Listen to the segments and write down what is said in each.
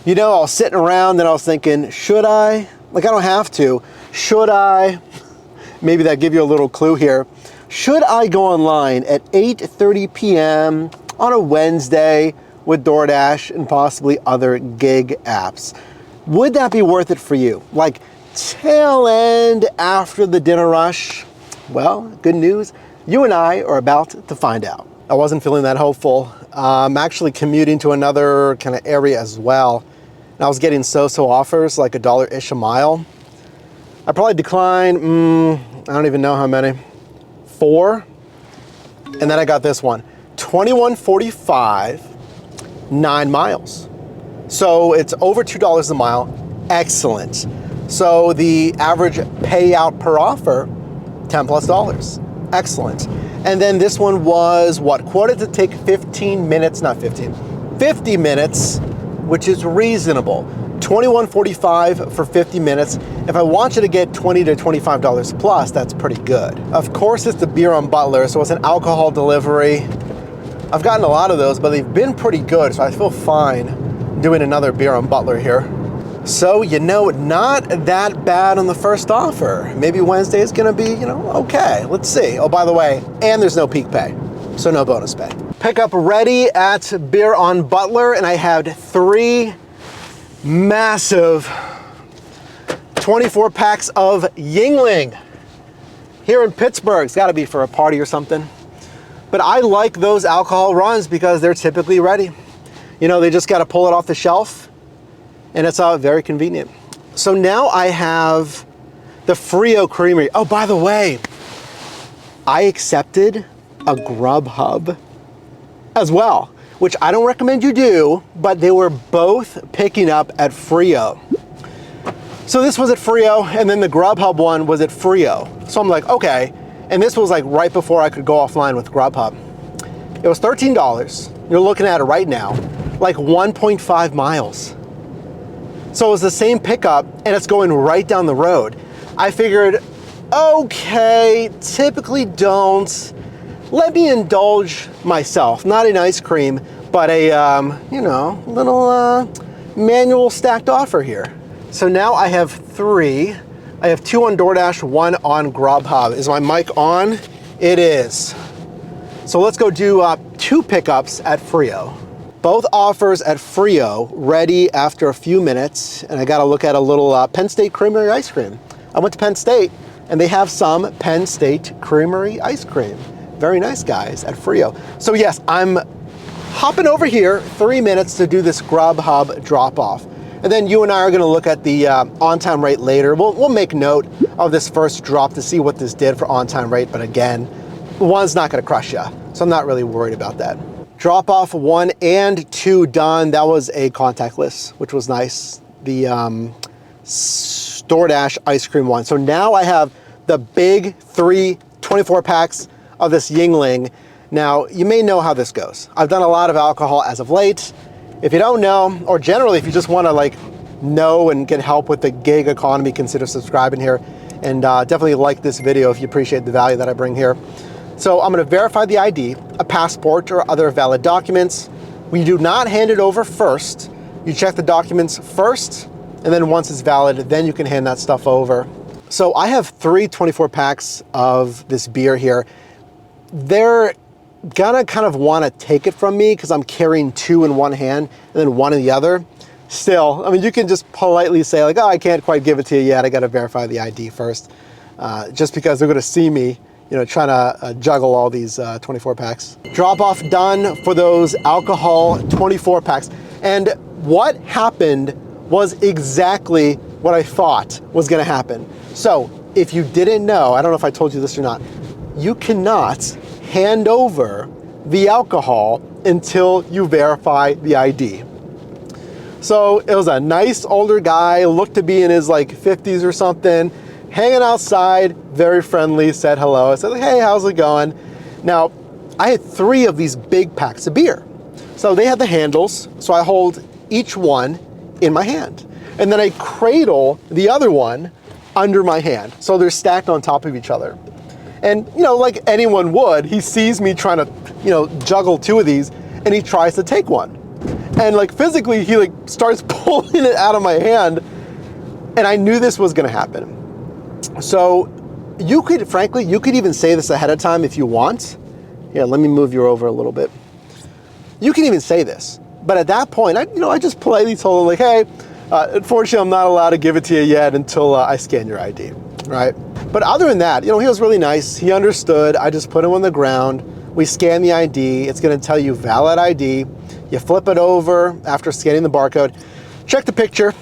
You know, I was sitting around and I was thinking, should I? Like, I don't have to. Should I? Maybe that give you a little clue here. Should I go online at 8:30 p.m. on a Wednesday with DoorDash and possibly other gig apps? Would that be worth it for you? Like tail end after the dinner rush? Well, good news. You and I are about to find out. I wasn't feeling that hopeful. I'm actually commuting to another kind of area as well. And I was getting so-so offers, like $1-ish a mile. I probably declined, I don't even know how many. 4. And then I got this one, $21.45, 9 miles. So it's over $2 a mile. Excellent. So the average payout per offer, $10+. Excellent. And then this one was what? Quoted to take 15 minutes, not 15, 50 minutes, which is reasonable. $21.45 for 50 minutes. If I want you to get $20 to $25 plus, that's pretty good. Of course, it's the beer on Butler, so it's an alcohol delivery. I've gotten a lot of those, but they've been pretty good, so I feel fine doing another beer on Butler here. So, you know, not that bad on the first offer. Maybe Wednesday is gonna be, okay. Let's see. Oh, by the way, and there's no peak pay, so no bonus pay. Pickup ready at Beer on Butler, and I had 3 massive 24 packs of Yuengling here in Pittsburgh. It's gotta be for a party or something. But I like those alcohol runs because they're typically ready. They just gotta pull it off the shelf, and it's very convenient. So now I have the Thru Creamery. Oh, by the way, I accepted a Grubhub as well, which I don't recommend you do, but they were both picking up at Thru. So this was at Thru, and then the Grubhub one was at Thru. So I'm like, okay. And this was like right before I could go offline with Grubhub. It was $13. You're looking at it right now, like 1.5 miles. So it was the same pickup, and it's going right down the road. I figured, okay, typically don't. Let me indulge myself, not an ice cream, but a, little manual stacked offer here. So now I have 3. I have 2 on DoorDash, 1 on Grubhub. Is my mic on? It is. So let's go do 2 pickups at Thru. Both offers at Thru ready after a few minutes, and I got to look at a little Penn State Creamery ice cream. I went to Penn State, and they have some Penn State Creamery ice cream. Very nice, guys, at Thru. So yes, I'm hopping over here 3 minutes to do this Grubhub drop-off. And then you and I are going to look at the on-time rate later. We'll make note of this first drop to see what this did for on-time rate, but again, 1's not going to crush you, so I'm not really worried about that. Drop off 1 and 2 done. That was a contactless, which was nice. The DoorDash ice cream one. So now I have the big 3 24 packs of this Yuengling. Now, you may know how this goes. I've done a lot of alcohol as of late. If you don't know, or generally if you just want to know and get help with the gig economy, consider subscribing here. And definitely like this video if you appreciate the value that I bring here. So I'm going to verify the ID, a passport, or other valid documents. We do not hand it over first. You check the documents first, and then once it's valid, then you can hand that stuff over. So I have 3 24 packs of this beer here. They're gonna kind of want to take it from me because I'm carrying 2 in one hand and then 1 in the other. Still, I mean, you can just politely say oh, I can't quite give it to you yet. I got to verify the ID first, just because they're going to see me trying to juggle all these 24 packs. Drop off done for those alcohol 24 packs. And what happened was exactly what I thought was gonna happen. So if you didn't know, I don't know if I told you this or not, you cannot hand over the alcohol until you verify the ID. So it was a nice older guy, looked to be in his 50s or something, hanging outside, very friendly, said hello. I said, hey, how's it going? Now, I had 3 of these big packs of beer. So they have the handles, so I hold each one in my hand. And then I cradle the other one under my hand. So they're stacked on top of each other. And, like anyone would, he sees me trying to, juggle 2 of these, and he tries to take one. And like physically, he like starts pulling it out of my hand, and I knew this was gonna happen. So you could, frankly, you could even say this ahead of time if you want. Yeah, let me move you over a little bit. You can even say this, but at that point, I just politely told him like, hey, unfortunately, I'm not allowed to give it to you yet until I scan your ID, right? But other than that, he was really nice. He understood. I just put him on the ground. We scan the ID. It's going to tell you valid ID. You flip it over after scanning the barcode. Check the picture,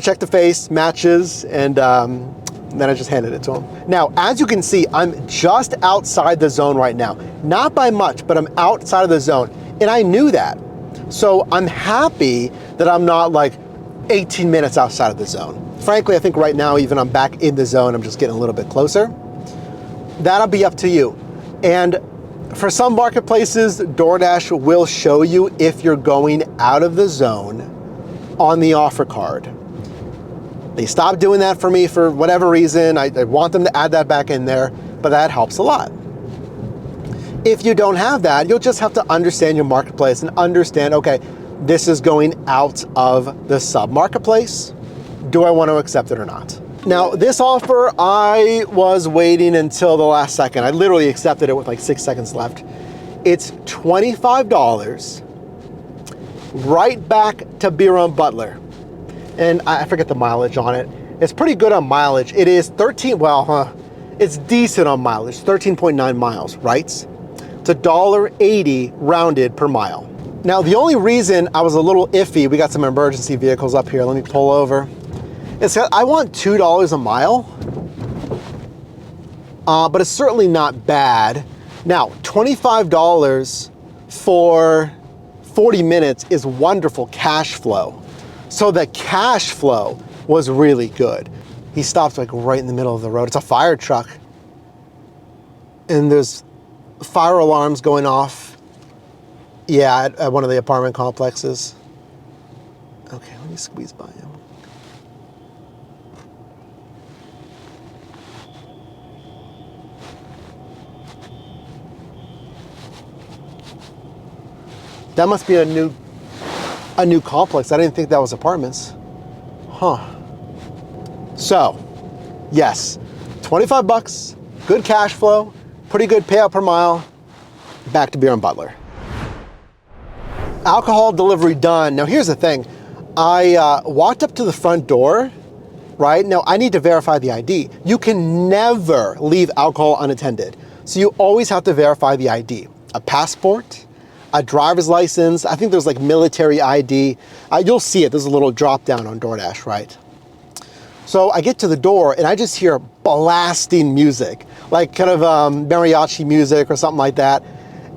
check the face, matches, and then I just handed it to him. Now, as you can see, I'm just outside the zone right now. Not by much, but I'm outside of the zone. And I knew that. So I'm happy that I'm not like 18 minutes outside of the zone. Frankly, I think right now, even I'm back in the zone, I'm just getting a little bit closer. That'll be up to you. And for some marketplaces, DoorDash will show you if you're going out of the zone on the offer card. They stopped doing that for me for whatever reason. I want them to add that back in there, but that helps a lot. If you don't have that, you'll just have to understand your marketplace and understand, okay, this is going out of the sub-marketplace. Do I want to accept it or not? Now, this offer, I was waiting until the last second. I literally accepted it with like 6 seconds left. It's $25, right back to Beer on Butler. And I forget the mileage on it. It's pretty good on mileage. It is it's decent on mileage, 13.9 miles, right? It's $1.80 rounded per mile. Now, the only reason I was a little iffy, we got some emergency vehicles up here. Let me pull over. It's that I want $2 a mile, but it's certainly not bad. Now, $25 for 40 minutes is wonderful cash flow. So the cash flow was really good. He stopped like right in the middle of the road. It's a fire truck. And there's fire alarms going off. Yeah, at one of the apartment complexes. Okay, let me squeeze by him. That must be a new complex. I didn't think that was apartments. Huh. So, yes, 25 bucks, good cash flow, pretty good payout per mile, back to Beer and Butler. Alcohol delivery done. Now here's the thing. I walked up to the front door, right? Now I need to verify the ID. You can never leave alcohol unattended. So you always have to verify the ID. A passport, a driver's license. I think there's like military ID. You'll see it. There's a little drop down on DoorDash, right? So I get to the door and I just hear blasting music, like kind of mariachi music or something like that.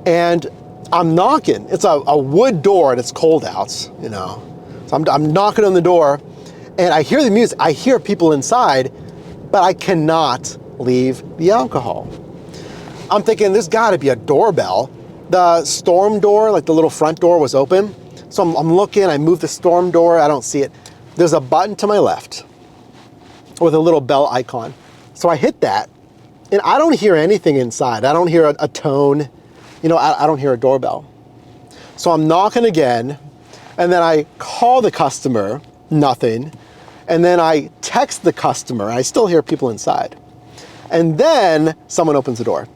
And I'm knocking. It's a wood door and it's cold out, So I'm knocking on the door and I hear the music. I hear people inside, but I cannot leave the alcohol. I'm thinking there's gotta be a doorbell. The storm door, like the little front door, was open. So I'm looking, I move the storm door, I don't see it. There's a button to my left with a little bell icon. So I hit that and I don't hear anything inside. I don't hear a tone, I don't hear a doorbell. So I'm knocking again and then I call the customer, nothing. And then I text the customer, I still hear people inside. And then someone opens the door.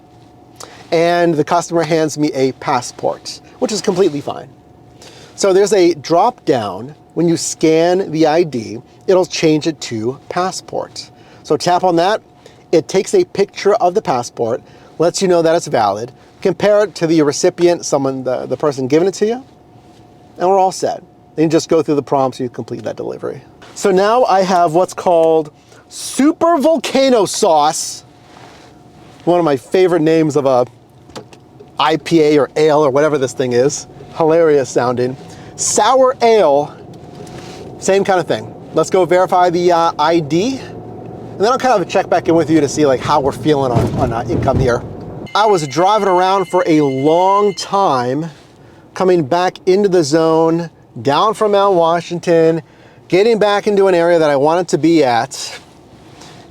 And the customer hands me a passport, which is completely fine. So there's a drop down. When you scan the ID, it'll change it to passport. So tap on that. It takes a picture of the passport, lets you know that it's valid, compare it to the recipient, the person giving it to you, and we're all set. Then you just go through the prompts, you complete that delivery. So now I have what's called Super Volcano Sauce, one of my favorite names of a IPA or ale or whatever this thing is. Hilarious sounding. Sour ale, same kind of thing. Let's go verify the ID, and then I'll kind of check back in with you to see like how we're feeling on income here. I was driving around for a long time, coming back into the zone, down from Mount Washington, getting back into an area that I wanted to be at,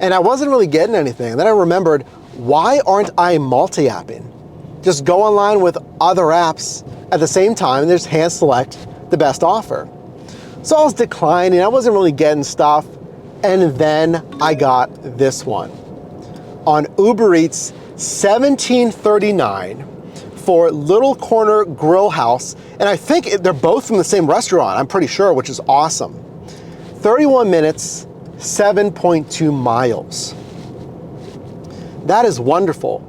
and I wasn't really getting anything. Then I remembered, why aren't I multi-apping? Just go online with other apps at the same time. There's hand select, the best offer. So I was declining, I wasn't really getting stuff, and then I got this one. On Uber Eats, $17.39 for Little Corner Grill House, and I think they're both from the same restaurant, I'm pretty sure, which is awesome. 31 minutes, 7.2 miles. That is wonderful,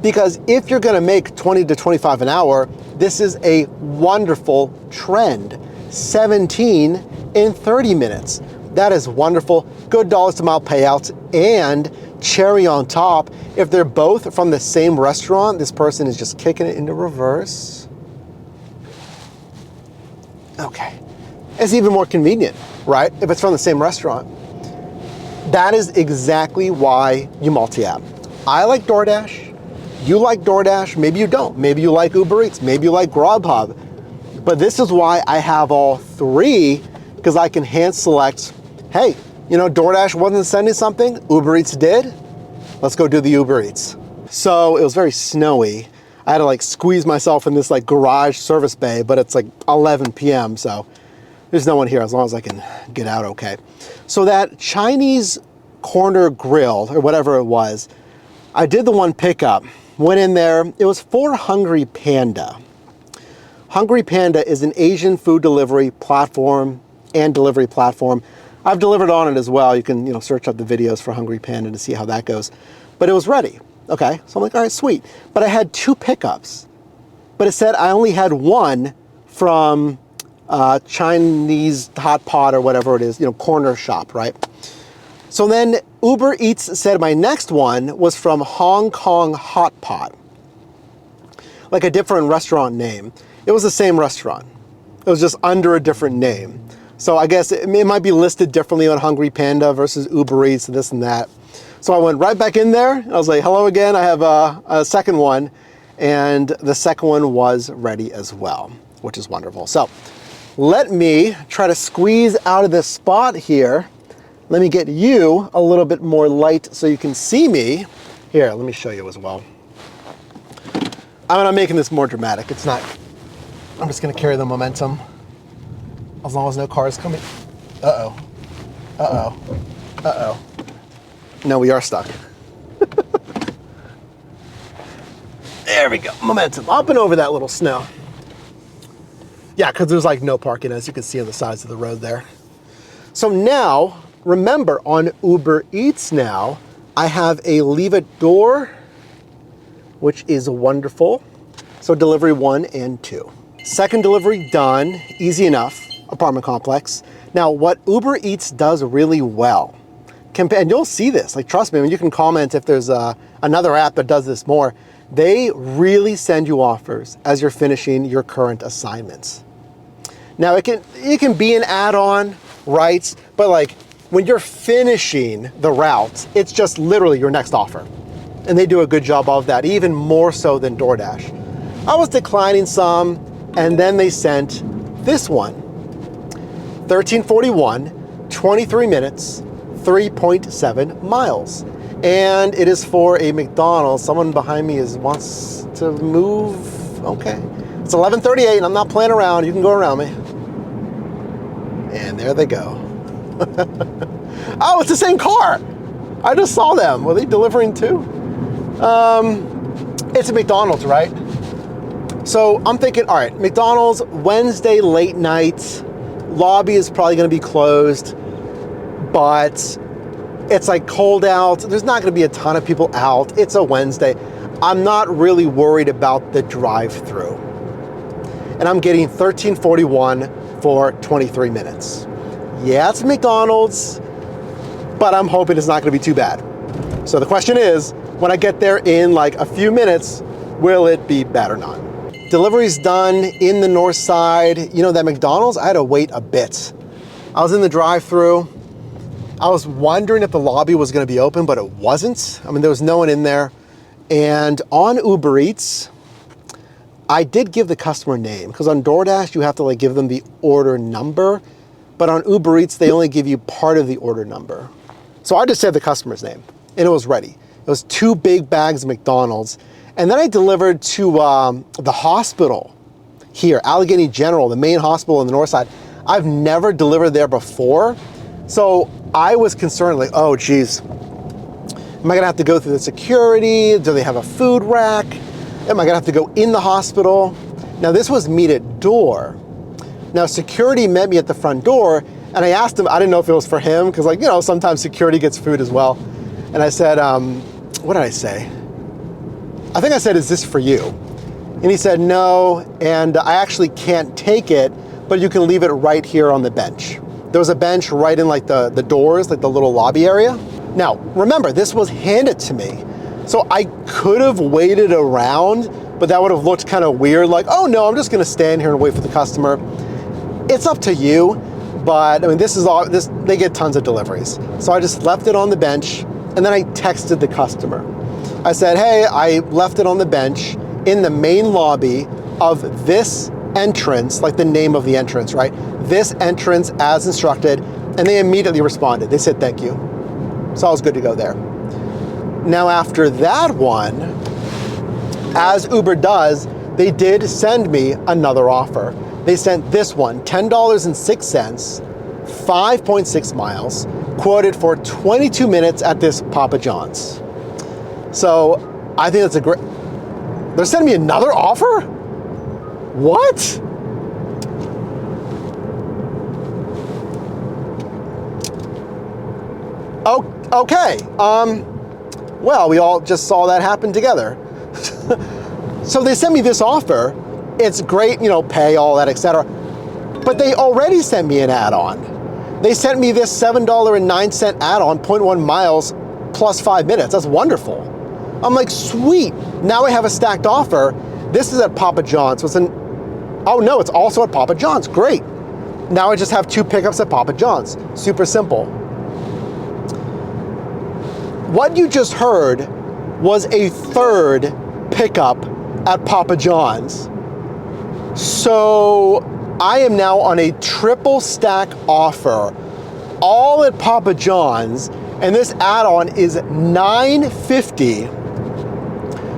because if you're gonna make 20 to 25 an hour, this is a wonderful trend. 17 in 30 minutes. That is wonderful. Good dollars to mile payouts, and cherry on top, if they're both from the same restaurant, this person is just kicking it into reverse. Okay. It's even more convenient, right? If it's from the same restaurant. That is exactly why you multi-app. I like DoorDash. You like DoorDash. Maybe you don't. Maybe you like Uber Eats. Maybe you like Grubhub. But this is why I have all three, because I can hand select, hey, you know, DoorDash wasn't sending something, Uber Eats did. Let's go do the Uber Eats. So it was very snowy. I had to like squeeze myself in this like garage service bay, but it's like 11 p.m. So there's no one here as long as I can get out okay. So that Chinese corner grill or whatever it was, I did the one pickup, went in there, it was for Hungry Panda. Hungry Panda is an Asian food delivery platform and delivery platform. I've delivered on it as well. You can, you know, search up the videos for Hungry Panda to see how that goes. But it was ready. Okay, so I'm like, all right, sweet. But I had 2 pickups. But it said I only had one from Chinese hot pot or whatever it is, you know, corner shop, right? So then Uber Eats said my next one was from Hong Kong Hot Pot. Like a different restaurant name. It was the same restaurant. It was just under a different name. So I guess it might be listed differently on Hungry Panda versus Uber Eats and this and that. So I went right back in there. I was like, hello again, I have a second one. And the second one was ready as well, which is wonderful. So let me try to squeeze out of this spot here. Let me get you a little bit more light so you can see me. Here, let me show you as well. I'm making this more dramatic. It's not, I'm just gonna carry the momentum. As long as no cars coming. Uh-oh. Uh-oh. Uh-oh. No, we are stuck. There we go. Momentum. Up and over that little snow. Yeah, because there's like no parking, as you can see on the sides of the road there. So now, remember, on Uber Eats now, I have a leave it door, which is wonderful. So delivery 1 and 2. Second delivery done, easy enough. Apartment complex. Now, what Uber Eats does really well, and you'll see this, like trust me, I mean, you can comment if there's another app that does this more, they really send you offers as you're finishing your current assignments. Now, it can be an add-on, right? But like when you're finishing the route, it's just literally your next offer. And they do a good job of that, even more so than DoorDash. I was declining some, and then they sent this one. 1341, 23 minutes, 3.7 miles. And it is for a McDonald's. Someone behind me wants to move. Okay. It's 11:38 and I'm not playing around. You can go around me. And there they go. Oh, it's the same car. I just saw them. Were they delivering too? It's a McDonald's, right? So I'm thinking, all right, McDonald's, Wednesday late night. Lobby is probably going to be closed, but it's like cold out. There's not going to be a ton of people out. It's a Wednesday. I'm not really worried about the drive-through. And I'm getting $13.41 for 23 minutes. Yeah, it's McDonald's, but I'm hoping it's not going to be too bad. So the question is, when I get there in like a few minutes, will it be bad or not? Deliveries done in the north side. You know, that McDonald's, I had to wait a bit. I was in the drive-thru. I was wondering if the lobby was gonna be open, but it wasn't. I mean, there was no one in there. And on Uber Eats, I did give the customer name, because on DoorDash, you have to like give them the order number, but on Uber Eats, they only give you part of the order number. So I just said the customer's name, and it was ready. It was 2 big bags of McDonald's. And then I delivered to the hospital here, Allegheny General, the main hospital in the north side. I've never delivered there before. So I was concerned, like, oh geez, am I gonna have to go through the security? Do they have a food rack? Am I gonna have to go in the hospital? Now this was meet at door. Now security met me at the front door, and I asked him, I didn't know if it was for him, because like, you know, sometimes security gets food as well. And I said, what did I say? I think I said, is this for you? And he said, no, and I actually can't take it, but you can leave it right here on the bench. There was a bench right in like the doors, like the little lobby area. Now, remember, this was handed to me. So I could have waited around, but that would have looked kind of weird, like, oh no, I'm just gonna stand here and wait for the customer. It's up to you, but I mean, they get tons of deliveries. So I just left it on the bench, and then I texted the customer. I said, hey, I left it on the bench in the main lobby of this entrance, like the name of the entrance, right? This entrance as instructed, and they immediately responded. They said, thank you. So I was good to go there. Now after that one, as Uber does, they did send me another offer. They sent this one, $10.06, 5.6 miles, quoted for 22 minutes at this Papa John's. So I think that's a great, they're sending me another offer? What? Oh, okay. Well, we all just saw that happen together. So they sent me this offer. It's great, you know, pay, all that, etc. But they already sent me an add-on. They sent me this $7.09 add-on, 0.1 miles plus 5 minutes. That's wonderful. I'm like, sweet. Now I have a stacked offer. This is at Papa John's. So oh no, it's also at Papa John's. Great. Now I just have 2 pickups at Papa John's. Super simple. What you just heard was a 3rd pickup at Papa John's. So I am now on a triple stack offer, all at Papa John's, and this add-on is $9.50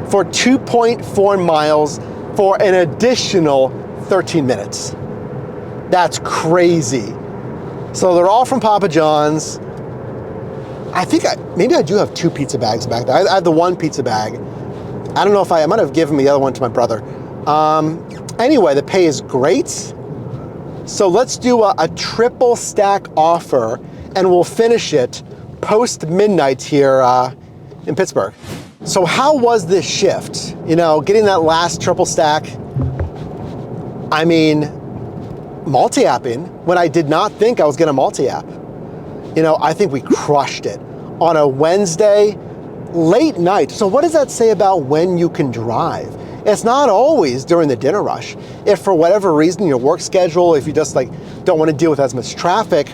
for 2.4 miles for an additional 13 minutes. That's crazy. So they're all from Papa John's. I think maybe I do have 2 pizza bags back there. I have the 1 pizza bag. I don't know if I might have given the other one to my brother. Anyway, the pay is great. So let's do a triple stack offer, and we'll finish it post midnight here in Pittsburgh. So how was this shift? You know, getting that last triple stack. I mean, multi-apping when I did not think I was gonna multi-app. You know, I think we crushed it on a Wednesday, late night. So what does that say about when you can drive? It's not always during the dinner rush. If for whatever reason, your work schedule, if you just like don't want to deal with as much traffic,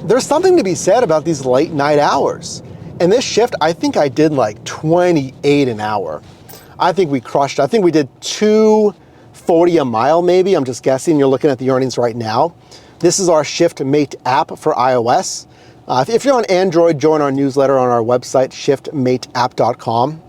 there's something to be said about these late night hours. And this shift, I think I did like 28 an hour. I think we crushed it. I think we did $2.40 a mile maybe. I'm just guessing. You're looking at the earnings right now. This is our ShiftMate app for iOS. If you're on Android, join our newsletter on our website, shiftmateapp.com.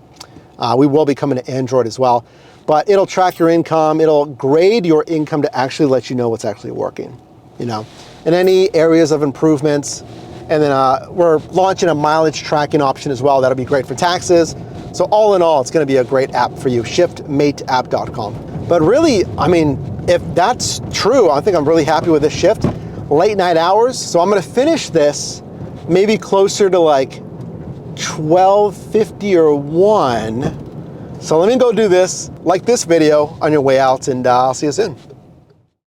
We will be coming to Android as well. But it'll track your income. It'll grade your income to actually let you know what's actually working, you know, and any areas of improvements. And then we're launching a mileage tracking option as well. That'll be great for taxes. So all in all, it's going to be a great app for you, shiftmateapp.com. But really, I mean, if that's true, I think I'm really happy with this shift. Late night hours. So I'm going to finish this maybe closer to like 12:50 or 1. So let me go do this, like this video on your way out, and I'll see you soon.